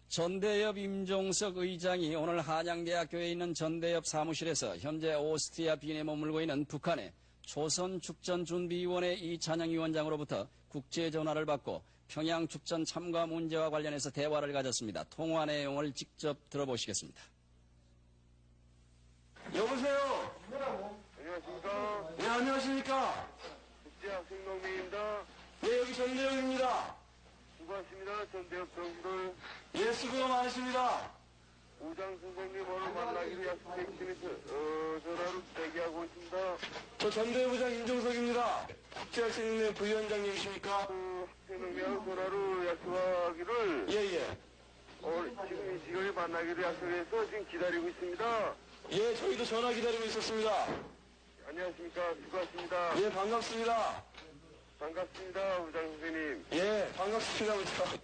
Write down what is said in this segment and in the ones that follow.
전대협 임종석 의장이 오늘 한양대학교에 있는 전대협 사무실에서 현재 오스트리아 빈에 머물고 있는 북한의 조선축전준비위원회 이찬영 위원장으로부터 국제전화를 받고 평양축전 참가 문제와 관련해서 대화를 가졌습니다. 통화 내용을 직접 들어보시겠습니다. 여보세요. 안녕하십니까. 네, 안녕하십니까. 국제학생농민입니다. 네, 여기 전대협입니다. 수고하십니다. 전대협 정부를 예, 수고가 많으십니다. 우장 선생님 오늘 만나기로 약속해 주시면서 전화로 대기하고 있습니다. 저 전대협부장 임종석입니다. 국제학생회 부위원장님이십니까? 학생농민하고 전화로 약속하기를 예. 오늘 지금 이 시간에 만나기로 약속해서 지금 기다리고 있습니다. 예, 저희도 전화 기다리고 있었습니다. 안녕하십니까. 수고하십니다. 예, 반갑습니다. 반갑습니다. 우장 선생님. 예, 반갑습니다, 부장.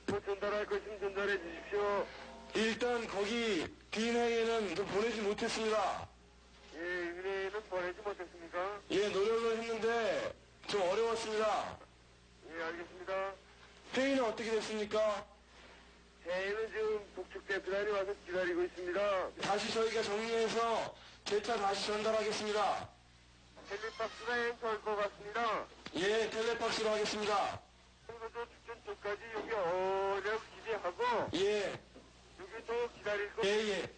뭐 전달할 것 있으면 전달해 주십시오. 일단 거기 비행에는 좀 보내지 못했습니다. 예, 의뢰는 보내지 못했습니까? 예, 노력을 했는데 좀 어려웠습니다. 예, 알겠습니다. 회의는 어떻게 됐습니까? 회의는 지금 북측 대표단이 와서 기다리고 있습니다. 다시 저희가 정리해서 재차 다시 전달하겠습니다. 텔레박스가 좋을 것 같습니다. 예, 텔레박스로 하겠습니다. 그리고 저 축전 쪽까지 여기 오려고 기대하고 예, 여기도 기다릴 거 예.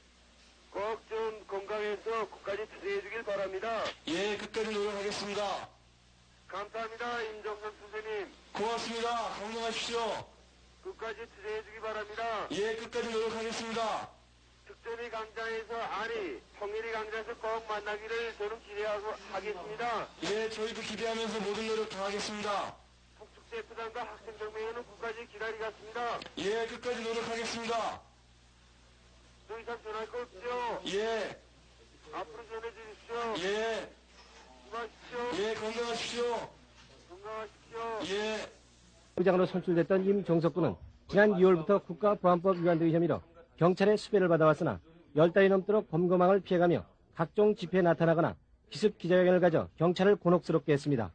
꼭 좀 건강해서 끝까지 투쟁해 주길 바랍니다. 예, 끝까지 노력하겠습니다. 감사합니다. 임정선 선생님. 고맙습니다. 건강하십시오. 끝까지 투쟁해 주기 바랍니다. 예, 끝까지 노력하겠습니다. 특전이 강장에서 아니 통일이 강장에서 꼭 만나기를 저는 기대하고 하겠습니다. 예, 저희도 기대하면서 모든 노력 다하겠습니다. 북측 대표단과 학생정맹회는 끝까지 기다리겠습니다. 예, 끝까지 노력하겠습니다. 더 이상 전할 거 없죠? 예, 앞으로 전해주십시오. 예, 수고하십시오. 예, 건강하십시오. 건강하십시오. 예. 부장으로 선출됐던 임종석 군은 지난 2월부터 국가보안법 위반 등의 혐의로 경찰의 수배를 받아왔으나 10달이 넘도록 검거망을 피해가며 각종 집회에 나타나거나 기습 기자회견을 가져 경찰을 곤혹스럽게 했습니다.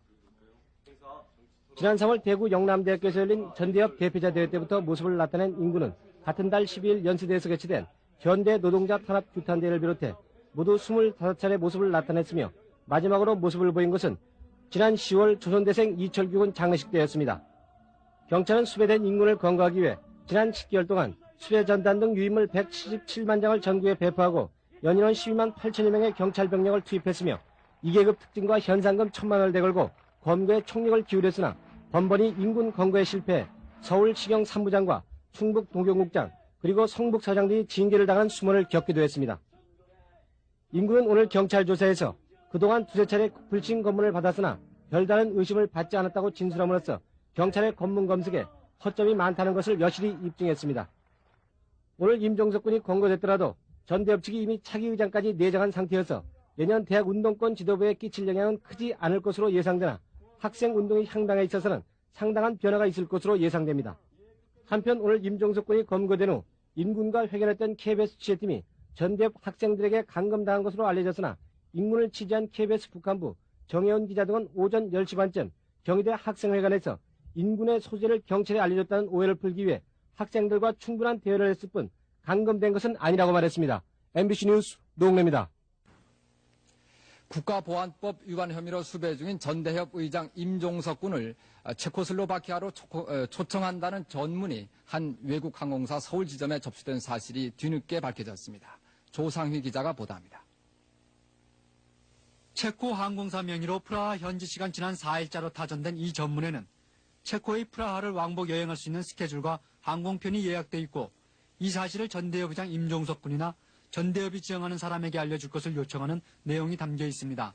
지난 3월 대구 영남대학교에서 열린 전대협 대표자 대회 때부터 모습을 나타낸 임군은 같은 달 12일 연수대에서 개최된 현대 노동자 탄압 규탄대회를 비롯해 모두 25차례 모습을 나타냈으며 마지막으로 모습을 보인 것은 지난 10월 조선대생 이철규 군 장례식 때였습니다. 경찰은 수배된 임군을 검거하기 위해 지난 10개월 동안 수배 전단 등 유인물 177만 장을 전국에 배포하고 연인원 12만 8천여 명의 경찰 병력을 투입했으며 2계급 특징과 현상금 1,000만 원을 대걸고 검거에 총력을 기울였으나 번번이 임군 검거에 실패해 서울시경 3부장과 충북 동경국장 그리고 성북서장 등이 징계를 당한 수모를 겪기도 했습니다. 임군은 오늘 경찰 조사에서 그동안 두세 차례 불침 검문을 받았으나 별다른 의심을 받지 않았다고 진술함으로써 경찰의 검문 검색에 허점이 많다는 것을 여실히 입증했습니다. 오늘 임종석 군이 검거됐더라도 전대협 측이 이미 차기 의장까지 내정한 상태여서 내년 대학 운동권 지도부에 끼칠 영향은 크지 않을 것으로 예상되나 학생 운동의 향방에 있어서는 상당한 변화가 있을 것으로 예상됩니다. 한편 오늘 임종석 군이 검거된 후 임군과 회견했던 KBS 취재팀이 전대협 학생들에게 감금당한 것으로 알려졌으나 임군을 취재한 KBS 북한부 정혜원 기자 등은 오전 10시 반쯤 경희대 학생회관에서 임군의 소재를 경찰에 알려줬다는 오해를 풀기 위해 학생들과 충분한 대화를 했을 뿐 감금된 것은 아니라고 말했습니다. MBC 뉴스 노웅래입니다. 국가보안법 위반 혐의로 수배 중인 전대협 의장 임종석 군을 체코슬로바키아로 초청한다는 전문이 한 외국 항공사 서울 지점에 접수된 사실이 뒤늦게 밝혀졌습니다. 조상휘 기자가 보도합니다. 체코 항공사 명의로 프라하 현지 시간 지난 4일자로 타전된 이 전문에는 체코의 프라하를 왕복 여행할 수 있는 스케줄과 항공편이 예약돼 있고 이 사실을 전대협 의장 임종석 군이나 전대협이 지정하는 사람에게 알려줄 것을 요청하는 내용이 담겨 있습니다.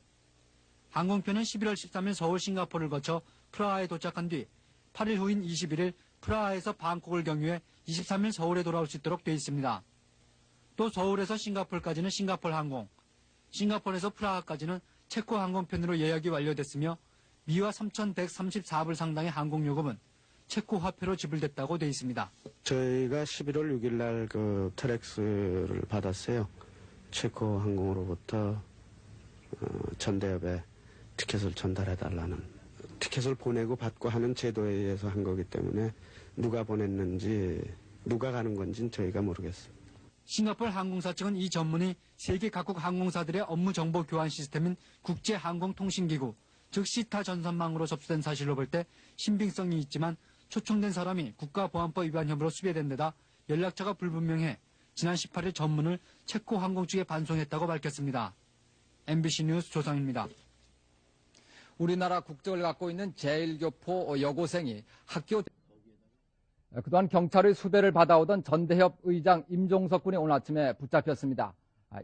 항공편은 11월 13일 서울 싱가포르를 거쳐 프라하에 도착한 뒤 8일 후인 21일 프라하에서 방콕을 경유해 23일 서울에 돌아올 수 있도록 돼 있습니다. 또 서울에서 싱가포르까지는 싱가포르 항공, 싱가포르에서 프라하까지는 체코 항공편으로 예약이 완료됐으며 미화 3,134불 상당의 항공요금은 체코 화폐로 지불됐다고 돼 있습니다. 저희가 11월 6일 날 그 트랙스를 받았어요. 체코 항공으로부터 전대협에 티켓을 전달해 달라는 티켓을 보내고 받고 하는 제도에 의해서 한 거기 때문에 누가 보냈는지 누가 가는 건지는 저희가 모르겠어요. 싱가포르 항공사 측은 이 전문이 세계 각국 항공사들의 업무 정보 교환 시스템인 국제항공통신기구, 즉 시타 전선망으로 접수된 사실로 볼 때 신빙성이 있지만 초청된 사람이 국가보안법 위반 혐의로 수배된 데다 연락처가 불분명해 지난 18일 전문을 체코 항공 측에 반송했다고 밝혔습니다. MBC 뉴스 조상입니다. 우리나라 국적을 갖고 있는 제1교포 여고생이 학교 그동안 경찰의 수배를 받아오던 전대협 의장 임종석 군이 오늘 아침에 붙잡혔습니다.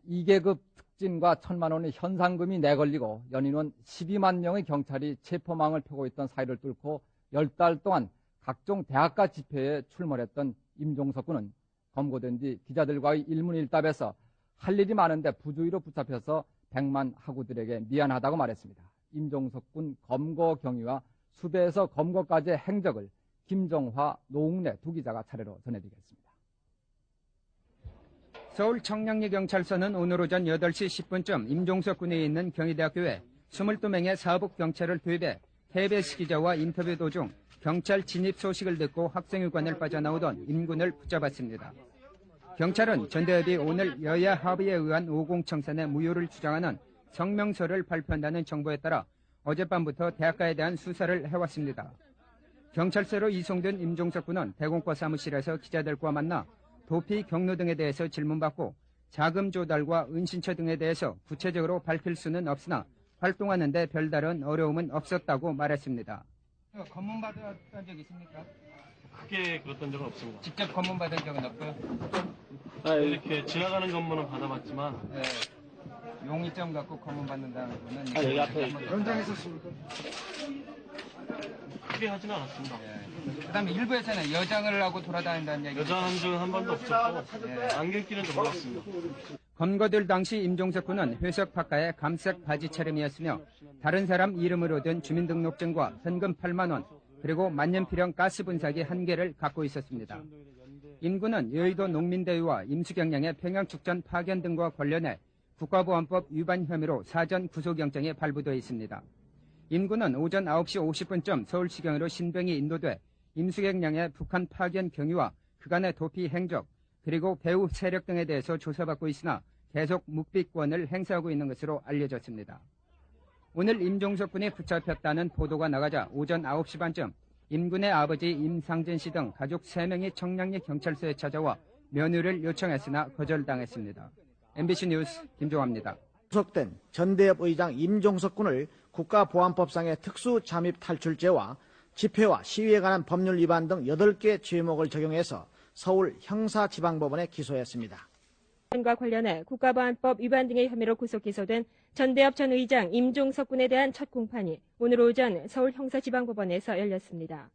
2계급 특진과 1,000만 원의 현상금이 내걸리고 연인원 12만 명의 경찰이 체포망을 펴고 있던 사이를 뚫고 10달 동안 각종 대학가 집회에 출몰했던 임종석 군은 검거된 뒤 기자들과의 일문일답에서 할 일이 많은데 부주의로 붙잡혀서 백만 학우들에게 미안하다고 말했습니다. 임종석 군 검거 경위와 수배에서 검거까지의 행적을 김정화, 노웅래 두 기자가 차례로 전해드리겠습니다. 서울 청량리경찰서는 오늘 오전 8시 10분쯤 임종석 군에 있는 경희대학교에 22명의 사법 경찰을 투입해 KBS 기자와 인터뷰 도중 경찰 진입 소식을 듣고 학생회관을 빠져나오던 임 군을 붙잡았습니다. 경찰은 전대협이 오늘 여야 합의에 의한 50청산의 무효를 주장하는 성명서를 발표한다는 정보에 따라 어젯밤부터 대학가에 대한 수사를 해왔습니다. 경찰서로 이송된 임종석 군은 대공과 사무실에서 기자들과 만나 도피 경로 등에 대해서 질문받고 자금 조달과 은신처 등에 대해서 구체적으로 밝힐 수는 없으나 활동하는 데 별다른 어려움은 없었다고 말했습니다. 검문 받았던 적 있습니까? 크게 그랬던 적은 없습니다. 직접 검문 받은 적은 없고요? 이렇게 지나가는 검문은 받아봤지만 네. 용의점 갖고 검문 받는다는 거는 여기 앞에 현장에서 씁니까? 크게 하지는 않았습니다. 그다음에 일부에서는 여장을 하고 돌아다닌다는 얘기. 여자한 적은 한 번도 없었고 안경 끼는 줄 몰랐습니다. 검거될 당시 임종석 군은 회석 파카에 감색 바지 차림이었으며 다른 사람 이름으로 된 주민등록증과 현금 8만 원 그리고 만년필형 가스 분사기 1개를 갖고 있었습니다. 임 군은 여의도 농민대회와 임수경량의 평양축전 파견 등과 관련해 국가보안법 위반 혐의로 사전 구속영장에 발부되어 있습니다. 임 군은 오전 9시 50분쯤 서울시경으로 신병이 인도돼 임수경량의 북한 파견 경위와 그간의 도피 행적 그리고 배후 세력 등에 대해서 조사받고 있으나 계속 묵비권을 행사하고 있는 것으로 알려졌습니다. 오늘 임종석 군이 붙잡혔다는 보도가 나가자 오전 9시 반쯤 임 군의 아버지 임상진 씨 등 가족 3명이 청량리 경찰서에 찾아와 면회를 요청했으나 거절당했습니다. MBC 뉴스 김종화입니다. 구속된 전대협 의장 임종석 군을 국가보안법상의 특수잠입 탈출죄와 집회와 시위에 관한 법률 위반 등 8개 죄목을 적용해서 서울 형사지방법원에 기소했습니다. 과 관련해 국가보안법 위반 등의 혐의로 구속 기소된 전대협 전 의장 임종석 군에 대한 첫 공판이 오늘 오전 서울 형사지방법원에서 열렸습니다.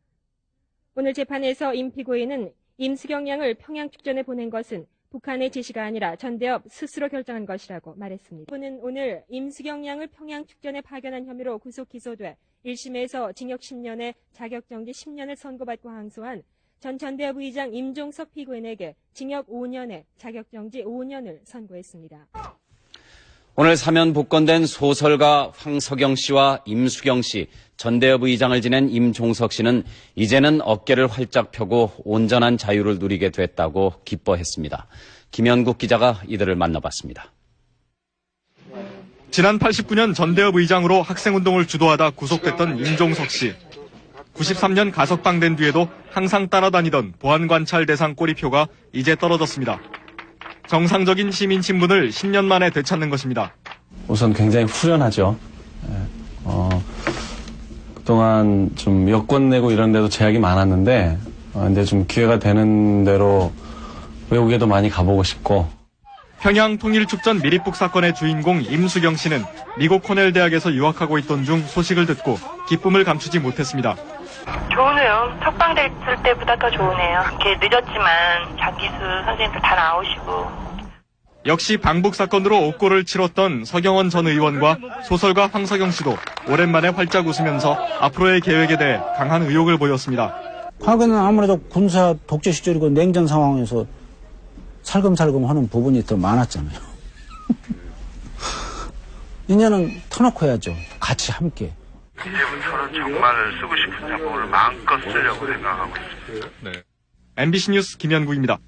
오늘 재판에서 임 피고인은 임수경 양을 평양 축전에 보낸 것은 북한의 지시가 아니라 전대협 스스로 결정한 것이라고 말했습니다. 그는 오늘 임수경 양을 평양 축전에 파견한 혐의로 구속 기소돼 1심에서 징역 10년에 자격정지 10년을 선고받고 항소한 전 전대협 의장 임종석 피고인에게 징역 5년에 자격정지 5년을 선고했습니다. 오늘 사면 복권된 소설가 황석영 씨와 임수경 씨, 전대협 의장을 지낸 임종석 씨는 이제는 어깨를 활짝 펴고 온전한 자유를 누리게 됐다고 기뻐했습니다. 김현국 기자가 이들을 만나봤습니다. 지난 89년 전대협 의장으로 학생운동을 주도하다 구속됐던 임종석 씨. 93년 가석방된 뒤에도 항상 따라다니던 보안관찰 대상 꼬리표가 이제 떨어졌습니다. 정상적인 시민 신분을 10년 만에 되찾는 것입니다. 우선 굉장히 후련하죠. 그동안 좀 여권 내고 이런 데도 제약이 많았는데, 근데 좀 기회가 되는 대로 외국에도 많이 가보고 싶고. 평양 통일축전 미리북 사건의 주인공 임수경 씨는 미국 코넬 대학에서 유학하고 있던 중 소식을 듣고 기쁨을 감추지 못했습니다. 좋으네요. 석방됐을 때보다 더 좋으네요. 이렇게 늦었지만 장기수 선생님들 다 나오시고. 역시 방북 사건으로 옥고를 치렀던 서경원 전 의원과 소설가 황석영 씨도 오랜만에 활짝 웃으면서 앞으로의 계획에 대해 강한 의욕을 보였습니다. 과거는 아무래도 군사 독재 시절이고 냉전 상황에서 살금살금 하는 부분이 더 많았잖아요. 이제는 터놓고 해야죠. 같이 함께. 이제부터는 정말 쓰고 싶은 작품을 마음껏 쓰려고 생각하고 있습니다. MBC 뉴스 김현구입니다.